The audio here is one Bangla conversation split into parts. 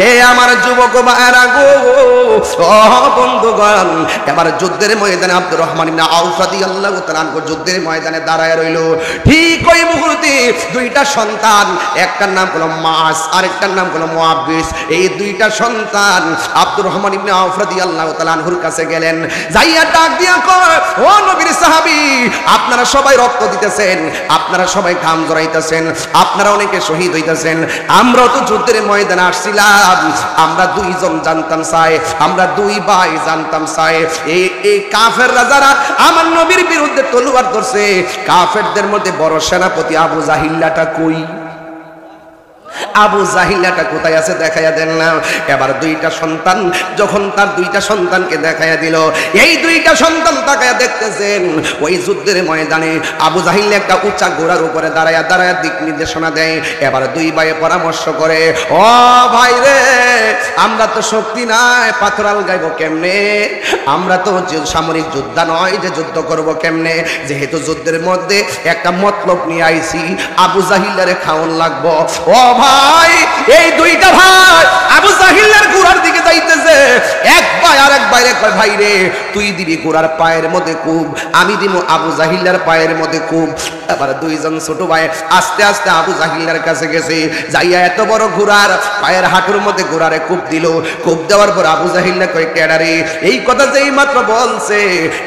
এ আমার যুবক ভাইরা গো, ও বন্ধুগণ, এবার যুদ্ধের ময়দানে আব্দুর রহমান ইবনে আউফ রাদিয়াল্লাহু তাআলা আনহু যুদ্ধের ময়দানে দাঁড়ায় রইল। ঠিক ওই মুহূর্তে দুইটা সন্তান, একটার নাম হলো মাস, আরেকটার নাম হলো মুআব্বিস, এই দুইটা সন্তান আব্দুর রহমান ইবনে আউফ রাদিয়াল্লাহু তাআলা আনহুর কাছে গেলেন। যাইয়া ডাক দিয়া কয়, ও নবীর সাহাবী, আপনারা সবাই রক্ত দিতেছেন, আপনারা সবাই ঘাম ঝরাইতেছেন, আপনারা অনেকে শহীদ হইতেছেন, আমরাও তো যুদ্ধের ময়দানে আসছিলাম, আমরা দুইজন জানতাম চাই, আমরা দুই ভাই জানতাম চাই, এই কাফেররা যারা আমার নবীর বিরুদ্ধে তলোয়ার ধরছে, কাফেরদের মধ্যে বড় সেনাপতি আবু জাহিল্লাটা কই? আবু জাহিলাটা কোথায় আছে দেখাইয়া দেন না। এবার দুইটা সন্তান যখন তার দুইটা সন্তানকে দেখাইয়া দিল, এই দুইটা সন্তান তাকায়া দেখতেছেন ওই যুদ্ধের ময়দানে আবু জাহিল একটা উঁচা ঘোড়ার উপরে দাঁড়ায়া দাঁড়ায়া দিক নির্দেশনা দেয়। এবার দুই ভাই পরামর্শ করে, ও ভাই রে, আমরা তো শক্তি নাই, পাথর আলগাইব কেমনে, আমরা তো সামরিক যোদ্ধা নয় যে যুদ্ধ করব কেমনে, যেহেতু যুদ্ধের মধ্যে একটা মতলব নিয়ে আইছি, আবু জাহিলারে খাওয়ান লাগবো। ও ভাই, এই দুইটা ভাই আবু জাহিলের ঘোড়ার দিকে যাইতেছে, এক ভাই আর এক ভাইরে কয়, ভাই রে, তুই দিবি ঘোড়ার পায়ের মধ্যে কুব, আমি দিব আবু জাহিলের পায়ের মধ্যে কুব। এবার দুইজন ছোট ভাই আস্তে আস্তে আবু জাহিলের কাছে গেছে, যাইয়া এত বড় ঘোড়ার পায়ের হাঁটুর মধ্যে ঘোড়ারে কুব দিল। কুব দেওয়ার পর আবু জাহিল কয়, কেডারে, এই কথা যেই মাত্র বলছে,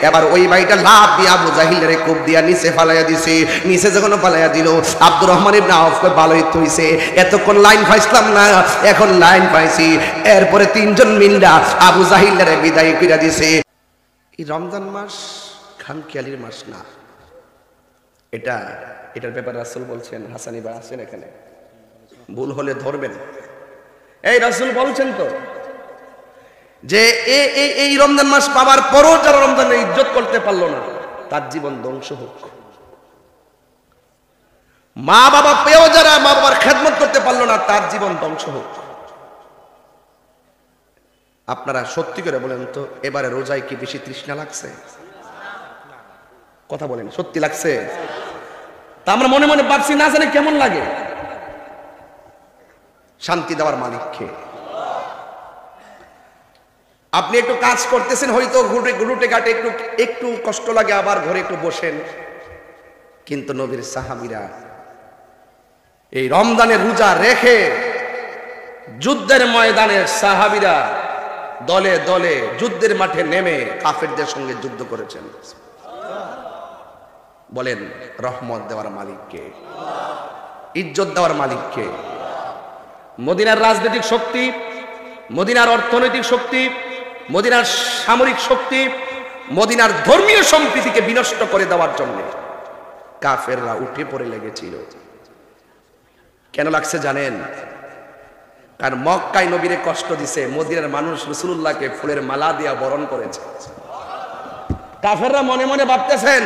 এবার ওই ভাইটা লাফ দিয়ে আবু জাহিলের কুব দিয়া নিচে ফালাইয়া দিছে। নিচে যখন ফালাইয়া দিল, আব্দুর রহমান ইবনে আউফ কয়, ভালোই হইছে, এতক্ষণ লাইন পাইছিলাম না, এখন লাইন পাইছি। এরপরে তিনজন মিল্লা আবু জাহিলের বিদায় কইরা দিছে। এই রমজান মাস খামখেয়ালির মাস না, এটার ব্যাপারে রাসূল বলছেন, হাসানি ভাই আছেন এখানে, ভুল হলে ধরবেন, এই রাসূল বলছেন তো যে এই রমজান মাস পাবার পরও যারা রমজানের ইজ্জত করতে পারলো না, তার জীবন ধ্বংস হোক। মা বাবা পেয়েও যারা মা বাবার খেদমত করতে পারলো না, তার জীবন ধ্বংস হোক। আপনারা সত্যি করে বলেন তো, এবারে রোজায় কি বেশি তৃষ্ণা লাগছে? কথা বলেন, সত্যি লাগছে? তা আমরা মনে মনে ভাবছি, না জানে কেমন লাগে। শান্তি দেওয়ার মালিককে। আপনি একটু কাজ করতেছেন, হয়তো ঘুটে ঘাটে একটু কষ্ট লাগে, আবার ঘরে একটু বসেন, কিন্তু নবীর সাহাবীরা এই রমজানের রোজা রেখে যুদ্ধের ময়দানে সাহাবীরা দলে দলে যুদ্ধের মাঠে নেমে কাফেরদের সঙ্গে যুদ্ধ করেছেন। বলেন, রহমত দেওয়ার মালিককে, ইজ্জত দেওয়ার মালিককে। মদিনার রাজনৈতিক শক্তি, মদিনার অর্থনৈতিক শক্তি, মদিনার সামরিক শক্তি, মদিনার ধর্মীয় সম্প্রীতিকে বিনষ্ট করে দেওয়ার জন্য কাফেররা উঠে পড়ে লেগেছিল। কেন লাগছে জানেন? কারণ মক্কায় নবীরে কষ্ট দিছে, মদিনার মানুষ রাসূলুল্লাহকে ফুলের মালা দিয়া বরণ করেছে। কাফেররা মনে মনে ভাবতেছেন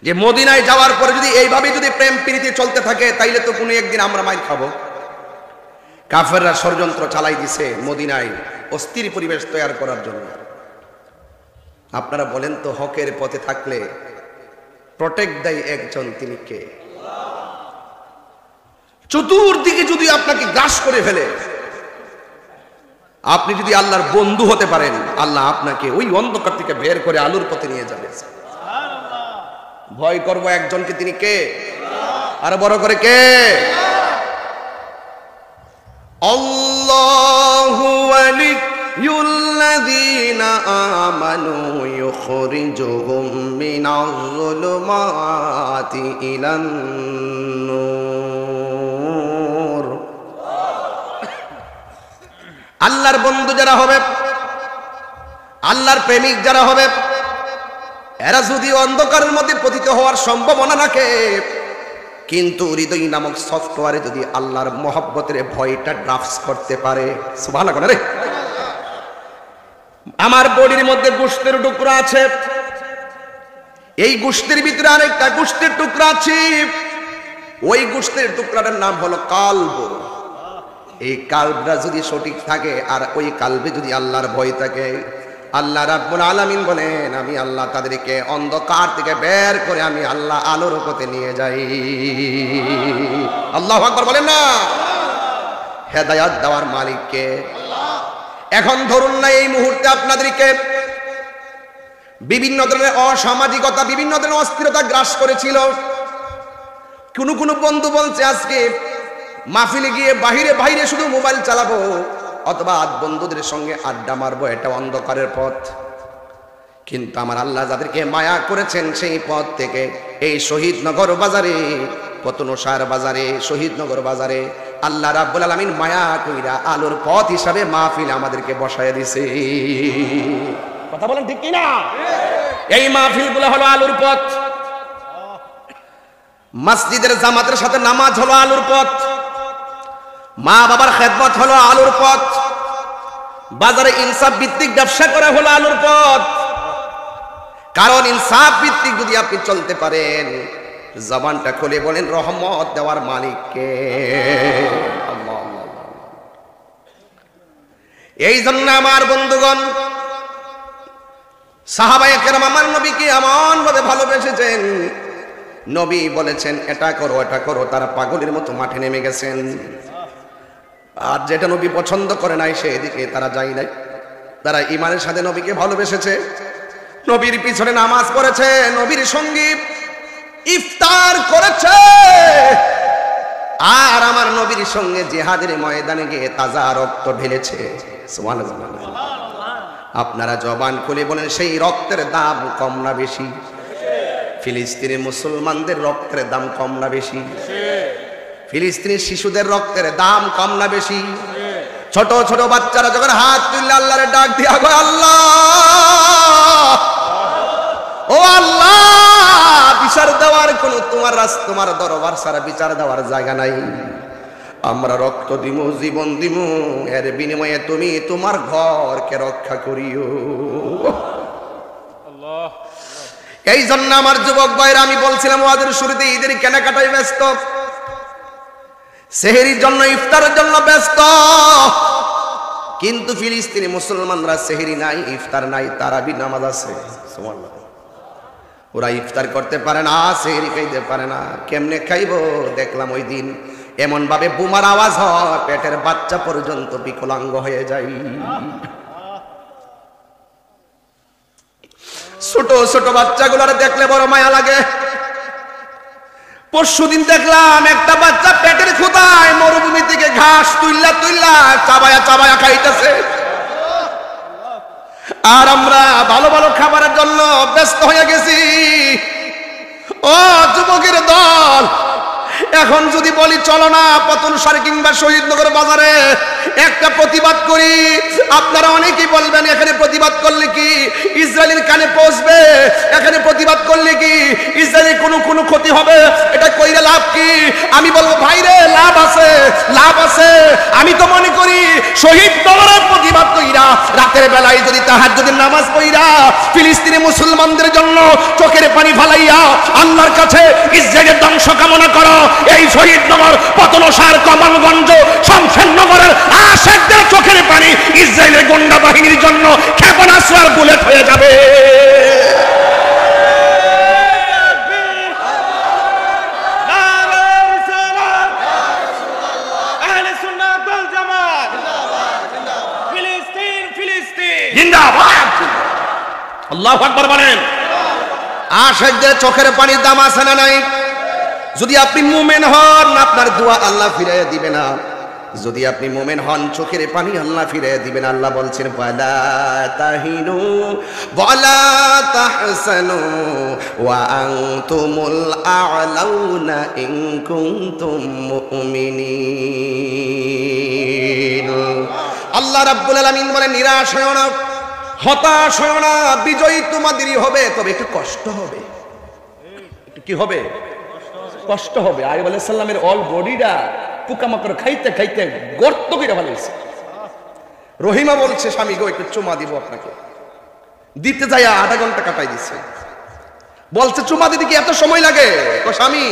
যে মদিনায় যাওয়ার পরে যদি এইভাবে যদি প্রেম প্রীতি চলতে থাকে, তাইলে তো কোনো একদিন আমরা মাইর খাবো। কাফেররা ষড়যন্ত্র চালাই দিছে মদিনায় অস্থির পরিবেশ তৈরি করার জন্য। আপনারা বলেন তো, হকের পথে থাকলে প্রটেক্ট দেয় একজন, তিনি কে? চতুর্দিকে যদি আপনাকে গ্রাস করে ফেলে, আপনি যদি আল্লাহর বন্ধু হতে পারেন, আল্লাহ আপনাকে ওই অন্ধকার থেকে বের করে আলোর পথে নিয়ে যাবে। ভয় করবো একজনকে, তিনি কে? আরো বড় করে কে? আল্লাহু ওয়ালিয়ুল্লাযীনা আমানু ইউখরিজুহুম মিনাজ যুলুমাতি ইলান নূর। আল্লাহর বন্ধু যারা হবে, আল্লাহর প্রেমিক যারা হবে, এরা যদি অন্ধকারের মধ্যে পতিত হওয়ার সম্ভাবনা রাখে, কিন্তু হৃদয় নামক সফটওয়্যারে যদি আল্লাহর মহব্বতের ভয়টা ড্রাফটস করতে পারে, সুবহানাল্লাহ রে। আমার বডির মধ্যে গোশতের টুকরা আছে, এই গোশতের ভিতরে আরেকটা গোশতের টুকরা আছে, ওই গোশতের টুকরাটার নাম হলো কালব। এই কালবটা যদি সঠিক থাকে আর ওই কালবে যদি আল্লাহর ভয় থাকে, আল্লাহ রাব্বুল আলামিন বলেন, আমি আল্লাহ তাদেরকে অন্ধকার থেকে বের করে আমি আল্লাহ আলোর পথে নিয়ে যাই। আল্লাহু আকবার বলেন না? হেদায়েত দেওয়ার মালিক কে? এখন ধরুন না এই মুহূর্তে আপনাদেরকে বিভিন্ন ধরনের অসামাজিকতা, বিভিন্ন ধরনের অস্থিরতা গ্রাস করেছিল। কোন বন্ধু বলছে আজকে মাহফিলে গিয়ে বাইরে শুধু মোবাইল চালাবো অথবা বন্ধুদের সঙ্গে আড্ডা মারবো, এটা অন্ধকারের পথ। কিন্তু আমার আল্লাহ যাদেরকে মায়া করেছেন সেই পথ থেকে এই শহীদনগর বাজারে, পতনসার বাজারে, শহীদনগর বাজারে আল্লাহ রাব্বুল আলামিন মায়া কইরা আলোর পথ হিসাবে মাহফিল আমাদেরকে বসায় দিছে। কথা বলেন ঠিক কিনা? এই মাহফিলগুলো হলো আলোর পথ। মসজিদের জামাতের সাথে নামাজ হলো আলোর পথ, মা বাবার খেদমত হলো আলোর পথ, বাজারে ইনসাফ ভিত্তিক ব্যবসা করা হলো আলোর পথ। কারণ ইনসাফ ভিত্তিক যদি আপনি চলতে পারেন, জবানটা খুলে বলেন রহমত দেওয়ার মালিক কে? আল্লাহ। এই জন্য আমার বন্ধুগণ, সাহাবায়ে কেরাম আমার নবীকে এমন ভাবে ভালোবেসেছেন, নবী বলেছেন এটা করো এটা করো, তারা পাগলের মতো মাঠে নেমে গেছেন। আর যেটা নবী পছন্দ করে নাই সেদিকে তারা যায় নাই। তারা ঈমানের সাথে নবীকে ভালোবেসেছে, নবীর পিছনে নামাজ পড়েছে, নবীর সঙ্গে ইফতার করেছে, আর আমার নবীর সঙ্গে জিহাদের ময়দানে গিয়ে তাজা রক্ত ঢেলেছে। সুবহানাল্লাহ। আপনারা জবান খুলে বলেন সেই রক্তের দাম কম না বেশি? ফিলিস্তিনের মুসলমানদের রক্তের দাম কম না বেশি? ফিলিস্তিনের শিশুদের রক্তের দাম কম না বেশি? ছোট ছোট বাচ্চারা যখন হাত তুললে আল্লাহরে ডাক দিয়া গো আল্লাহ, ও আল্লাহ, বিচার দেওয়ার কোন তোমার দরবার ছাড়া বিচার দেওয়ার জায়গা নাই। আমরা রক্ত দিমু, জীবন দিমু, এর বিনিময়ে তুমি তোমার ঘরকে রক্ষা করিও। এই জন্য আমার যুবক ভাইরা, আমি বলছিলাম ওয়াজের শুরুতে, ঈদের কেনাকাটায় ব্যস্ত, সেহরির জন্য ইফতারের জন্য ব্যস্ত। কিন্তু ফিলিস্তিনি মুসলমানরা সেহরি নাই, ইফতার নাই, তারাবি নামাজ আছে। সুবহানাল্লাহ। ওরা ইফতার করতে পারে না, সেহরি খাইতে পারে না। কেমনে খাইবো? দেখলাম ওই দিন এমন ভাবে বোমার আওয়াজ হয়, পেটের বাচ্চা পর্যন্ত বিকলাঙ্গ হয়ে যায়। ছোট ছোট বাচ্চাগুলোর দেখলে বড় মায়া লাগে। পরশুদিন দেখলাম একটা বাচ্চা পেটের ক্ষুধায় মরুভূমি থেকে ঘাস তুইলা চাবায়া খাইতেছে। আর আমরা ভালো ভালো খাবারের জন্য ব্যস্ত হয়ে গেছি। ও যুবকের দল, এখন যদি বলি চলো না পতনসার কিংবা শহীদনগর বাজারে একটা প্রতিবাদ করি, আপনারা অনেকেই বলবেন এখানে প্রতিবাদ করলে কি ইসরায়েলের কানে পৌঁছবে? এখানে প্রতিবাদ করলে কি ইসরায়েলের কোনো ক্ষতি হবে? এটা কইরে লাভ কি? আমি বলবো ভাইরে, লাভ আছে, লাভ আছে। আমি তো মনে করি শহীদনগরের প্রতিবাদ কইরা রাতের বেলায় যদি তাহাজ্জুদের নামাজ পড়িরা ফিলিস্তিনি মুসলমানদের জন্য চোখের পানি ফালাইয়া আল্লাহর কাছে ইসরায়েলের ধ্বংস কামনা করো, এই শহীদনগর, পতনসার, কমলগঞ্জ, শমশেরনগরের আশেকদের চোখের পানি ইসরায়েলের গোন্ডা বাহিনীর জন্য ক্ষেপণাস্ত্র আর বুলেট হয়ে যাবে। আল্লাহু আকবার বলেন। আশেকদের চোখের পানির দাম আছে না নাই? যদি আপনি মুমিন হন, আপনার দোয়া আল্লাহ ফিরাইয়া দিবে না। যদি আপনি মুমিন হন, চোখের পানি আল্লাহ ফিরাইয়া দিবেন। আল্লাহ বলছেন ওয়ালা তাহিনু ওয়ালা তাহসানু ওয়া আনতুমুল আ'লাউনা ইন কুনতুম মুমিনিন। আল্লাহ রাব্বুল আলামিন বলেন নিরাশ হয়ো না, হতাশ হয়ো না, বিজয়ী তোমাদেরই হবে, তবে একটু কষ্ট হবে। একটু কি হবে? কষ্ট হবে। আইয়ুব আলাইহিস সালামের অল বডিটা পোকামাকড় খাইতে খাইতে গর্ত করে ফেলেছে। রহিমা বলছে স্বামী গো একটু চুমা দিব আপনাকে, দিতে যাইয়া আধা ঘন্টা কাটাই দিচ্ছে। বলছে চুমা দিতে কি এত সময় লাগে? ও স্বামী,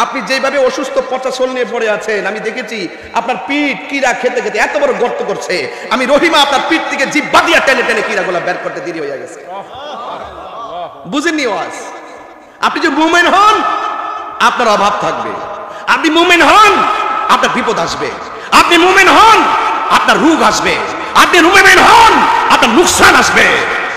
আপনি যেভাবে অসুস্থ পচা শোল নিয়ে পড়ে আছেন, আমি দেখেছি আপনার পিঠ কিরা খেতে খেতে এত বড় গর্ত করছে। আমি রহিমা আপনার পিঠ থেকে জিহ্বা দিয়া টেনে টেনে কিরাগুলা বের করতে দেরি হয়ে গেছে। বুঝেননি ওয়াজ? আপনি যে মুমিন হন আপনার অভাব থাকবে, আপনি মুমিন হন আপনার বিপদ আসবে, আপনি মুমিন হন, আপনার রোগ আসবে। আপনি মুমিন হন, আপনার নুকসান আসবে।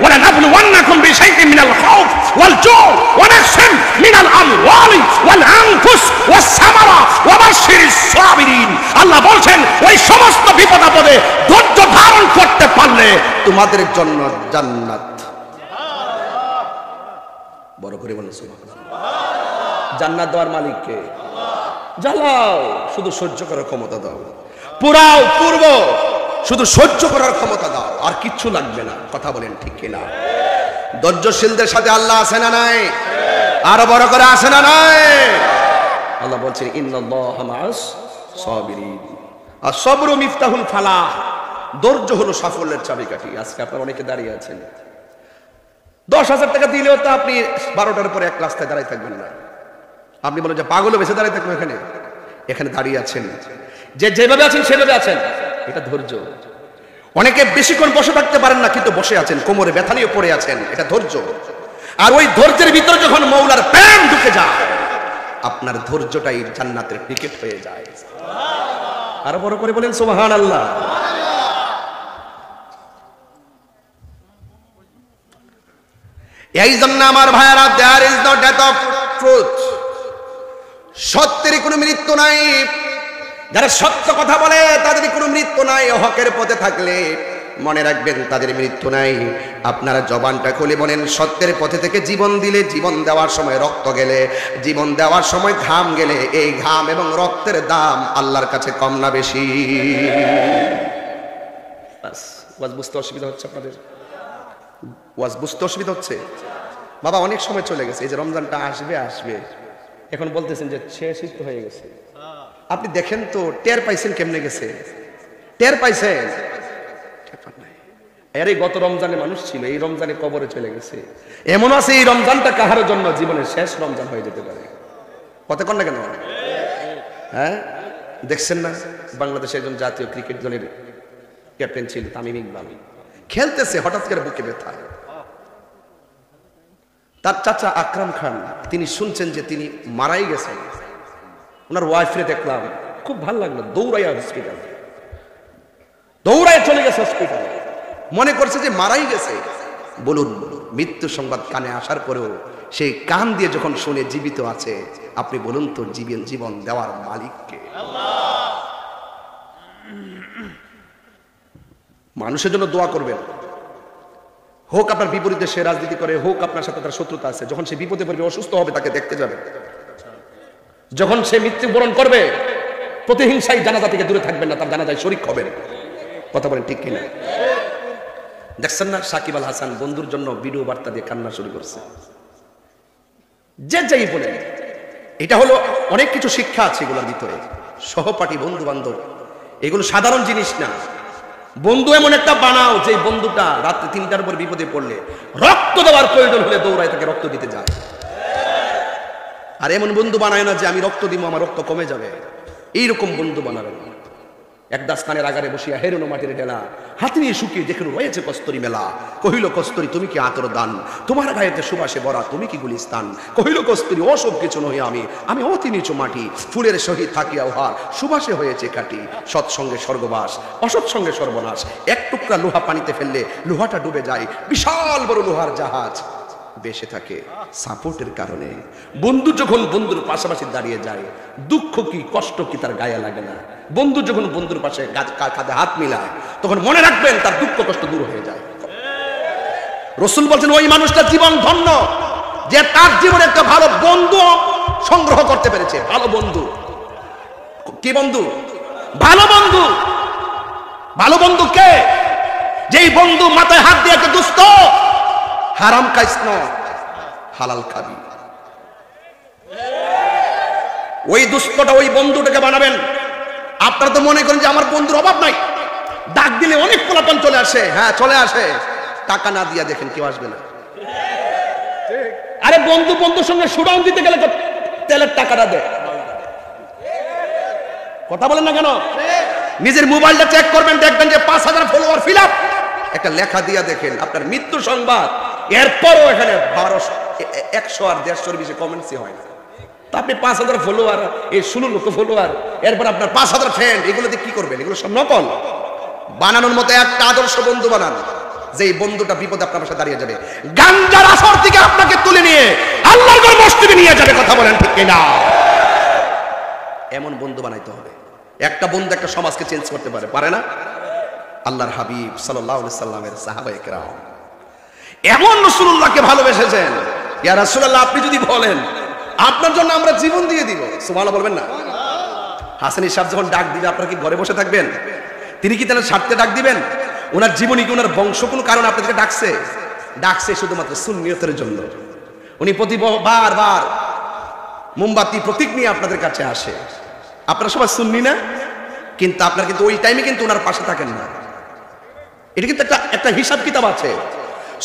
ولنبلونكم بشيء من الخوف والجوع ونقص من الأموال والأنفس والثمرات وبشر الصابرين। আল্লাহ বলেন ওই সমস্ত বিপদ আপদে ধৈর্য ধারণ করতে পারলে তোমাদের জন্য জান্নাত। বড় করে বলেন সুবহানাল্লাহ। জান্নাত দেওয়ার মালিক কে? জ্বালাও, শুধু সহ্য করার ক্ষমতা দাও। পুরাও পূর্ব, শুধু সহ্য করার ক্ষমতা দাও, আর কিচ্ছু লাগবে না। কথা বলেন ঠিক কিনা? ধৈর্যশীলদের সাথে আল্লাহ আছে না নাই? আরো বড় করে আছে না নাই? আল্লাহ বলছেন ইন্নাল্লাহা মা'আস সাবিরিন। আর সবরু মিফতাহুল ফালাহ, ধৈর্য হলো সাফল্যের চাবিকাঠি। আজকে আপনারা অনেকে দাঁড়িয়ে আছেন, 10,000 টাকা দিলেও তো আপনি 12টার পরে এক রাস্তায় দাঁড়িয়ে থাকবেন না। আপনি বলেন যে পাগলও বেঁচে দাঁড়িয়ে থাকবেন, এখানে দাঁড়িয়ে আছেন, যেভাবে আছেন সেভাবে আছেন, এটা ধৈর্য। অনেকে বেশিক্ষণ বসে থাকতে পারেন না, কিন্তু বসে আছেন, কোমরে ব্যথা নিয়ে পড়ে আছেন, এটা ধৈর্য। আর ওই ধৈর্যের ভিতরে যখন মওলার প্রেম ঢুকে যায়, আপনার ধৈর্যটাই জান্নাতের টিকিট হয়ে যায়। আরো বড় করে বলেন সুবহানাল্লাহ। এই জন্য আমার ভাইয়েরা, there is no death of truth, সত্যের কোনো মৃত্যু নাই। যারা সত্য কথা বলে তাদের কোনো মৃত্যু নাই। হকের পথে থাকলে মনে রাখবেন তাদের মৃত্যু নাই। আপনারা জবানটা খুলে বলেন, সত্যের পথে থেকে জীবন দিলে, জীবন দেওয়ার সময় রক্ত গেলে, জীবন দেওয়ার সময় ঘাম গেলে, এই ঘাম এবং রক্তের দাম আল্লাহর কাছে কম না বেশি? ওয়াজ বুঝতে অসুবিধা হচ্ছে আপনাদের? ওয়াজ বুঝতে অসুবিধা হচ্ছে? বাবা অনেক সময় চলে গেছে, এই যে রমজানটা আসবে আসবে, এখন বলতেছেন যে শেষই তো হয়ে গেছে। আপনি দেখেন তো, টের পাইছেন কেমনে গেছে? টের পাইছেন? আরে গত রমজানে মানুষ ছিল, এই রমজানে কবরে চলে গেছে। এমন আছে এই রমজানটা কাহার জন্য জীবনের শেষ রমজান হয়ে যেতে পারে। কথা কন না কেন? হ্যাঁ, দেখছেন না বাংলাদেশের একজন জাতীয় ক্রিকেট দলের ক্যাপ্টেন ছিল তামিম ইকবাল, খেলতেছে, হঠাৎ করে বুকে ব্যথা। তার চাচা আকরাম খান, তিনি শুনছেন যে তিনি মারাই গেছেন। ওনার ওয়াইফরে দেখলাম, খুব ভালো লাগলো, দৌড়াইয়া হসপিটাল, দৌড়াইয়া চলে গেছে হসপিটালে, মনে করছে যে মারাই গেছে। বলুন, মৃত্যু সংবাদ কানে আসার পরেও সেই কান দিয়ে যখন শুনে জীবিত আছে, আপনি বলুন তো জীবন দেওয়ার মালিককে? মানুষের জন্য দোয়া করবেন, হোক আপনার বিপরীতে সে রাজনীতি করে, হোক আপনার সাথে তার শত্রুতা আছে, যখন সে বিপদে পড়বে, অসুস্থ হবে, তাকে দেখতে যাবেন। যখন সে মৃত্যুবরণ করবে, প্রতিহিংসায় জানাজা থেকে দূরে থাকবেন না, তার জানাজায় শরীক হবেন। কথা বলেন ঠিক কিনা? দেখছেন না সাকিব আল হাসান বন্ধুর জন্য ভিডিও বার্তা দিয়ে কান্না শুরু করছে। যে যাই বলেন, এটা হলো অনেক কিছু শিক্ষা আছে এগুলোর ভিতরে। সহপাঠী, বন্ধু বান্ধব, এগুলো সাধারণ জিনিস না। বন্ধু এমন একটা বানাও যে বন্ধুটা রাত্রে 3টার পর বিপদে পড়লে, রক্ত দেওয়ার প্রয়োজন হলে দৌড়ায় তাকে রক্ত দিতে যায়। আর এমন বন্ধু বানায় না যে আমি রক্ত দিব, আমার রক্ত কমে যাবে, এইরকম বন্ধু বানাবেন। এক দাস্তানের আগারে বসিয়া হেরুনো মাটির ডেলা, হাতি নিয়ে শুকিয়ে যেখানে রয়েছে কস্তরি মেলা। কহিল কস্তরি তুমি কি আতর দান, তোমার গায়েতে সুবাসে ভরা তুমি কি গুলিস্তান। কহিল কস্তরি অসব কিছু নহি আমি অতি নিচু মাটি, ফুলের সহিত থাকিয়া উহার সুবাসে হয়েছে কাটি। সৎসঙ্গে স্বর্গবাস, অসৎসঙ্গে সর্বনাশ। এক টুকরা লোহা পানিতে ফেললে লোহাটা ডুবে যায়, বিশাল বড় লোহার জাহাজ বেঁচে থাকে সাপোর্টের কারণে। বন্ধু যখন বন্ধুর পাশাপাশি দাঁড়িয়ে যায়, দুঃখ কি কষ্ট কি তার গায়ে লাগে না। বন্ধু যখন বন্ধুর পাশে কাঁধে হাত মিলায়, তখন মনে রাখবেন তার দুঃখ কষ্ট দূর হয়ে যায়। রাসূল বলছেন ওই মানুষটা জীবন ধন্য যে তার জীবনে একটা ভালো বন্ধু সংগ্রহ করতে পেরেছে। ভালো বন্ধু কি বন্ধু? ভালো বন্ধু। ভালো বন্ধু কে? যেই বন্ধু মাথায় হাত দিয়ে একটা দুস্থ, হারাম খাইস না, হালাল খাবি। ওই দুস্থটা, ওই বন্ধুটাকে বানাবেন। আপনারা তো মনে করেন যে আমার বন্ধুর অভাব নাই, ডাক দিলে অনেক পোলাপান চলে আসে। হ্যাঁ চলে আসে, টাকা না দিয়া দেখেন কেউ আসবে না। আরে বন্ধুর সঙ্গে সুরাউন দিতে গেলে তো তেলের টাকাটা দেয়। কথা বলেন না কেন? নিজের মোবাইলটা চেক করবেন, দেখবেন যে 5000 ফলোয়ার ফিল আপ, একটা লেখা দিয়া দেখেন আপনার মৃত্যু সংবাদ, এরপরও এখানে 100 আর 150 বেশি কমেন্টসই হয় না। তা আপনি 5,000 ফলোয়ার, এই 16 লক্ষ ফলোয়ার, এরপর আপনার 5,000 ফ্রেন্ড, এগুলো দিয়ে কি করবেন? এগুলো সব নকল। বানানোর মতো একটা আদর্শ বন্ধু বানান, যেই বন্ধুটা বিপদে আপনার পাশে দাঁড়িয়ে যাবে, গাঞ্জার আসর থেকে আপনাকে তুলে নিয়ে আল্লাহর ঘর মসজিদে নিয়ে যাবে। কথা বলেন ঠিক কিনা? এমন বন্ধু বানাইতে হবে। একটা বন্ধু একটা সমাজকে চেঞ্জ করতে পারে না? আল্লাহর হাবিব সাল্লাল্লাহু আলাইহি সাল্লামের সাহাবায়ে কেরাম এমন রাসূলুল্লাহকে ভালোবেসেছেন, ইয়া রাসূলুল্লাহ আপনি যদি বলেন আপনার জন্য আমরা জীবন দিয়ে দিব, সুবহানাল্লাহ বলবেন না? হাসানী সাহেব যখন ডাক দিবে আপনারা কি ঘরে বসে থাকবেন? তিনি কি তাহলে স্বার্থে ডাক দিবেন? ওনার জীবনী কি ওনার বংশ কোন কারণে আপনাদেরকে ডাকছে শুধুমাত্র সুন্নিয়তের জন্য। উনি বারবার মোমবাতি প্রতীক নিয়ে আপনাদের কাছে আসে। আপনারা সবাই সুন্নি না, কিন্তু আপনারা কিন্তু ওই টাইমে কিন্তু ওনার পাশে থাকেন না। এটা কিন্তু একটা হিসাব কিতাব আছে।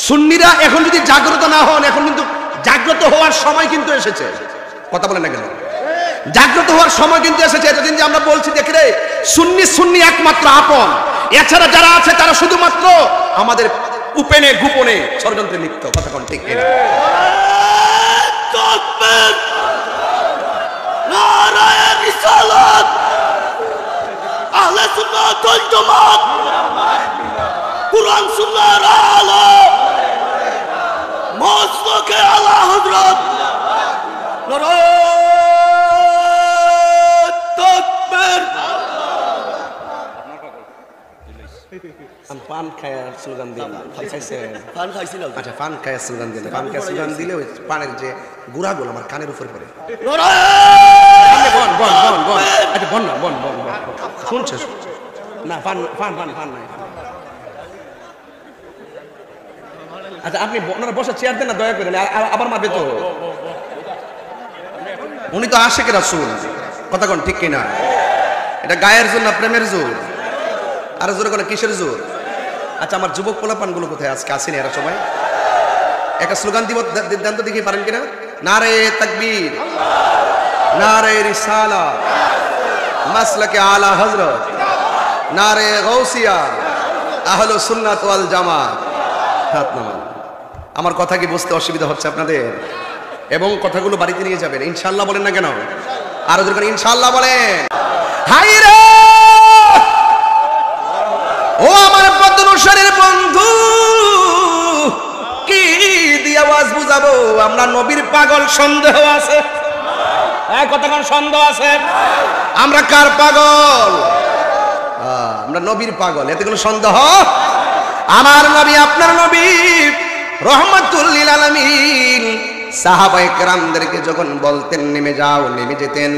সুন্নিরা এখন যদি জাগ্রত না হন, এখন কিন্তু জাগ্রত হওয়ার সময় কিন্তু এসেছে। কথা বলেন না কেন? জাগ্রত হওয়ার সময় কিন্তু এসেছে। এতদিন যে আমরা বলছি দেখে রে সুন্নি একমাত্র আপন, এছাড়া যারা আছে তারা শুধুমাত্র আমাদের উপেনে গোপনে ষড়যন্ত্রে লিপ্ত। কথা কোন ঠিক কিনা? নারায়ে রিসালাত, আহলে সুন্নাত ওয়াল জামাত, কুরআন সুন্নাহর আলো, মাসলাকে আলা হযরত, নারায়ে তাকবীর। পান খায় স্লোগান দিলাম, পান খাইছিল। আচ্ছা, পান খায় স্লোগান দিলে, পান খায় স্লোগান দিলে ওই পানের যে গুড়াগুলো আমার কানের উপর পড়ে। আচ্ছা বল না, বল শুনছে না? পান নাই। আচ্ছা আপনি ওনারা বসে চেয়ার দেন না দয়া করে, আবার মারবে তো। উনি তো আশিক রাসূল। কথা কোন ঠিক কিনা? এটা গায়ের জোর না প্রেমের জোর? আর জোরে কোন কিসের জোর? আচ্ছা আমার যুবক পোলাপানগুলো কোথায় আজকে আসেনি? এরা সবাই একটা স্লোগান দিব, দেন তো দেখি পারেন কিনা? নারায়ে তাকবীর, নারায়ে রিসালাত, মাসলাকে আলা হযরত, নারায়ে গাউসিয়া, আহলে সুন্নাত ওয়াল জামাত। হাত নামান। আমার কথা কি বুঝতে অসুবিধা হচ্ছে আপনাদের? এবং কথাগুলো বাড়িতে নিয়ে যাবেন ইনশাআল্লাহ। বলেন না কেন? আরো জোরে করে ইনশাআল্লাহ বলেন। হাই রে ও আমার বদনশরের বন্ধু, কি দিয়ে আওয়াজ বুঝাবো? আমরা নবীর পাগল, সন্দেহ আছে? হ্যাঁ, কথা কোন সন্দেহ আছে? আমরা কার পাগল? আমরা নবীর পাগল, এতে কোনো সন্দেহ? আমার নবী, আপনার নবী রহমাতুল লিল আলামিন সাহাবায়ে কেরামদেরকে যখন বলতেন নেমে যাও, নেমে যেতেন।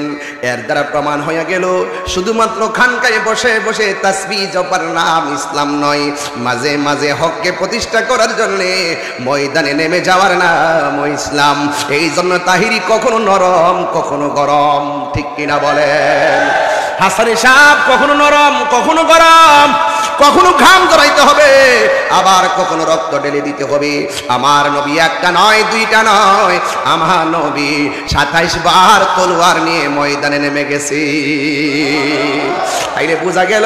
এর দ্বারা প্রমাণ হয়ে গেল শুধুমাত্র খানকায় বসে বসে তাসবিহ জপার নাম ইসলাম নয়, মাঝে মাঝে হককে প্রতিষ্ঠা করার জন্য ময়দানে নেমে যাওয়ার নাম ইসলাম। এই জন্য তাহিরি কখনো নরম কখনো গরম, ঠিক কিনা বলেন? হাসানী সাহেব কখনো নরম কখনো গরম, কখনো ঘাম জড়াইতে হবে, আবার কখনো রক্ত ঢেলে দিতে হবে। আমার নবী একটা নয়, দুইটা নয়, আমার নবী 27 বার তলোয়ার নিয়ে ময়দানে নেমে গেছে। তাইলে বোঝা গেল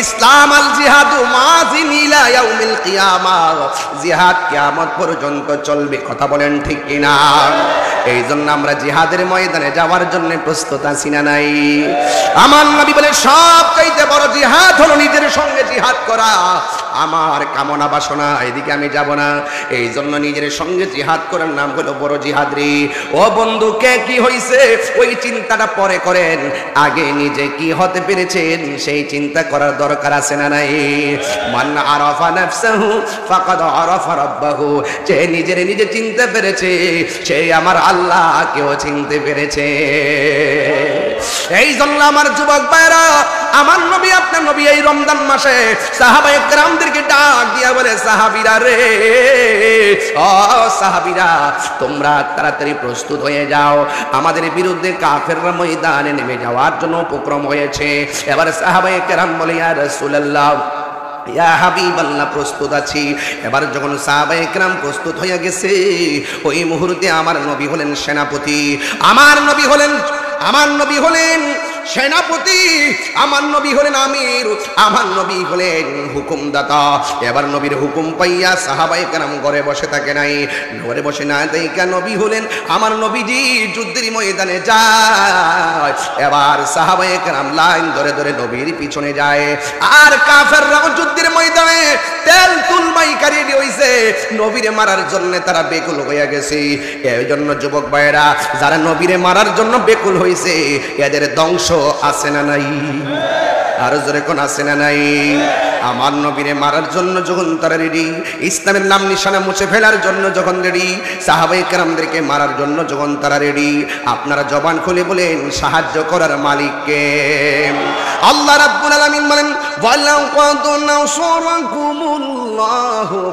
ইসলাম আল জিহাদু মাযিন ইলা ইয়াউমিল কিয়ামাহ, জিহাদ কিয়ামত পর্যন্ত চলবে। কথা বলেন ঠিক কিনা? এই জন্য আমরা জিহাদের ময়দানে যাওয়ার জন্য প্রস্তুত আছি না নাই? আমার নবী বলে সবচাইতে বড় জিহাদ হলো নিজের সঙ্গে জিহাদ করা। আমার কামনা বাসনা এদিকে আমি যাব না, এই জন্য নিজের সঙ্গে জিহাদ করার নাম হলো বড় জিহাদ রে। ও বন্ধু, কে কি হইছে ওই চিন্তাটা পরে করেন, আগে নিজে কি হতে পেরেছেন সেই চিন্তা করার দরকার আছে না নাই? মান আরাফা নাফসাহু ফাকাদ আরাফা রাব্বাহু, যে নিজে চিনতে পেরেছে সে আমার আল্লাহকেও চিনতে পেরেছে। এই জন্য আমার যুবক ভাইরা, আমার নবী আপনার নবী এই রমজান মাসে সাহাবায়ে কেরামদেরকে ডাক দিয়া বলে, সাহাবীরা রে, ও সাহাবীরা, তোমরা তাড়াতাড়ি প্রস্তুত হয়ে যাও, আমাদের বিরুদ্ধে কাফেররা ময়দানে নেমে যাওয়ার জন্য উপক্রম হয়েছে। এবার সাহাবায়ে কেরাম বলে, ইয়া রাসূলুল্লাহ, ইয়া হাবিবাল্লাহ, প্রস্তুত আছি। এবার যখন সাহাবায়ে কেরাম প্রস্তুত হয়ে গেছে, ওই মুহূর্তে আমার নবী হলেন সেনাপতি, আমার নবী হলেন সেনাপতি, আমার নবী হলেন আমির, আমার নবী হলেন হুকুমদাতা। এবার নবীর হুকুম পাইয়া সাহাবায়ে কেরাম ঘরে বসে থাকে নাই, ঘরে বসে না দেইকা নবী হলেন আমার নবীজি যুদ্ধের ময়দানে যায়। এবার সাহাবায়ে কেরাম লাইন ধরে ধরে নবীর পিছনে যায়, আর কাফেররাও যুদ্ধের ময়দানে তেল তুলমাইকারী হইছে, নবীরে মারার জন্য তারা বেকুল হয়ে গেছে। এই জন্য যুবক ভাইরা, যারা নবীরে মারার জন্য বেকুল হইছে, এদের ধ্বংস আছে না নাই? আর জোরে কোন আছে না নাই? আমার নবীরে মারার জন্য যখন তারা রেডি, ইসলামের নাম নিশানা মুছে ফেলার জন্য যখন রেডি, সাহাবায়ে কেরামদেরকে মারার জন্য যখন তারা রেডি, আপনারা জবান খুলে বলেন সাহায্য করার মালিককে? আল্লাহ রাব্বুল আলামিন বলেন, ওয়ালাকাদ নাসরাকুমুল্লাহু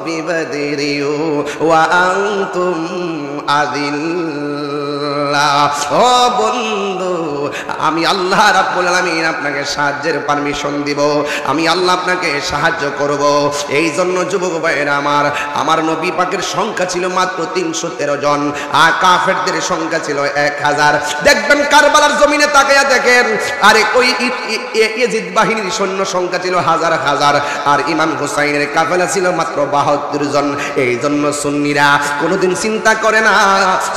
বিবাদরি ওয়া আনতুম আযিল্লা। ও বন্ধু, আমি আল্লাহ রাব্বুল আলামিন আপনাকে সাহায্যের পারমিশন দিব, আমি আল্লাহ আপনাকে সাহায্য করব। এই জন্য যুবক ভাইয়েরা আমার নবী পাকের সংখ্যা ছিল মাত্র ৩১৩ জন, আর কাফেরদের সংখ্যা ছিল ১০০০। দেখবেন কারবালার জমিনে তাকায়া দেখেন, আরে ওই ইয়াজিদ বাহিনীর সৈন্য সংখ্যা ছিল হাজার হাজার, আর ইমাম হুসাইনের কাফেলা ছিল মাত্র ৭২ জন। এই জন্য সুন্নিরা কোনোদিন চিন্তা করে না,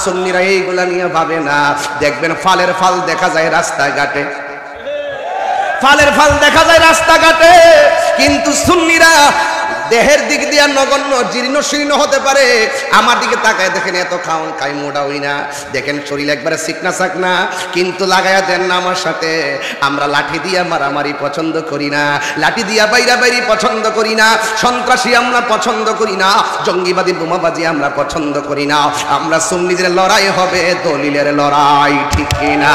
সুন্নিরা এইগুলা নিয়ে ভাবে না। দেখবেন ফালের ফাল দেখা যায় রাস্তাঘাটে, ফালের ফাল দেখা যায় রাস্তাঘাটে, কিন্তু সুন্নিরা দেহের দিক দিয়ে নগণ্য জীর্ণ শীর্ণ হতে পারে, আমার দিকে তাকায় দেখেন এত খাওন খাই মোটা হই না, দেখেন শরীর একবারে চিকনা চাকনা, কিন্তু লাগায়া দেন না আমার সাথে। আমরা লাঠি দিয়া মারামারি পছন্দ করি না, লাঠি দিয়া বাইরা বাইরি পছন্দ করি না, সন্ত্রাসী আমরা পছন্দ করি না, জঙ্গিবাদী বোমাবাজি আমরা পছন্দ করি না। আমরা সুন্নিদের লড়াই হবে দলিলের লড়াই, ঠিক কিনা?